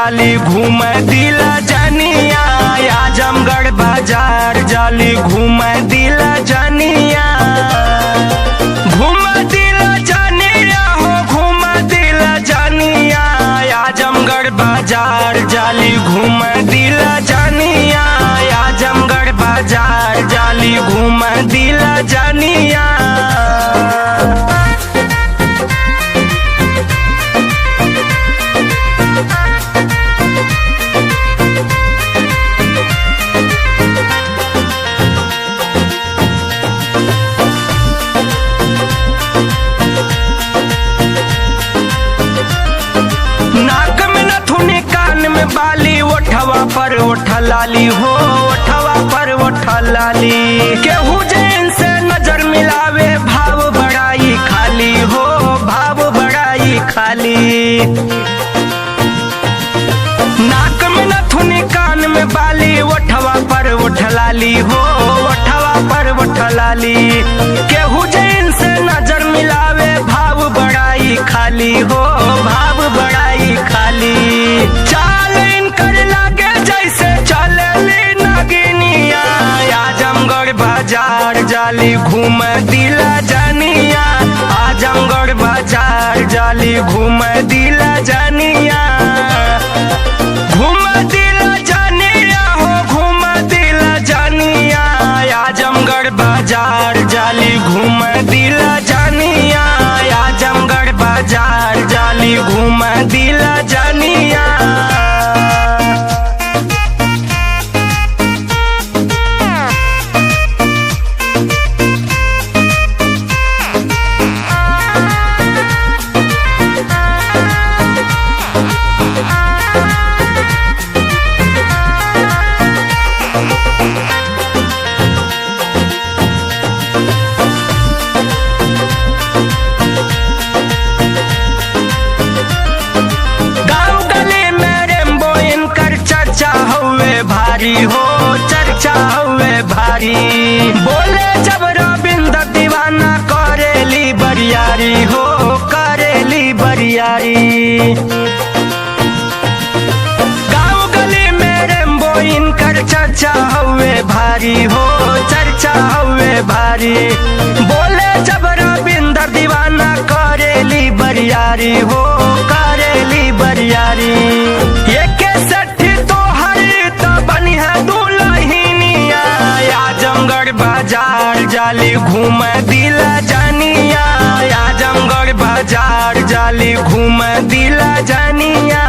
जाली घूम दिला जनिया, आजमगढ़ बाजार जाली घूम दिला जनिया, घूम दिला जनिया हो घूम दिला जनिया, आजमगढ़ बाजार जाली घूम दिला जनिया, आजमगढ़ बाजार जाली घूम दिला जनिया। नाक में नथुनी कान में बाली, ओठवा पर ओठा लाली हो ओठवा पर ओठा लाली, केहू जैन से नजर मिलावे भाव बड़ाई खाली हो भाव बड़ाई खाली। नाक में नथुनी कान में बाली, ओठवा पर ओठा लाली हो ओठवा पर ओठा लाली, केहू जैन से नजर मिलावे भाव बड़ाई खाली हो भाव बड़ाई खाली। चाल इनकर लागे जैसे चलली नगिनिया, आजमगढ़ बाजार जाली घूम दिला जनिया, आजमगढ़ बाजार जाली घूम दिला जनिया, घूम दिला जनिया हो घूम दिला जनिया, आजमगढ़ बाजार जाली घूम दिला जनिया, आजमगढ़ बाजार जाली घूम दिला जनिया। भारी हो चर्चा हुए भारी, बोले जब रविंद्र दीवाना करेली बरियारी हो करेली बरियारी। गाँव गली में रेम्बो इनकर चर्चा हुए भारी हो चर्चा हुए भारी, बोले जब रविंद्र दीवाना करेली बरियारी हो करेली बरियारी। ये आजमगढ़ बाजार जाली घूम दिला जनिया, आजमगढ़ बाजार जाली घूम दिला जनिया।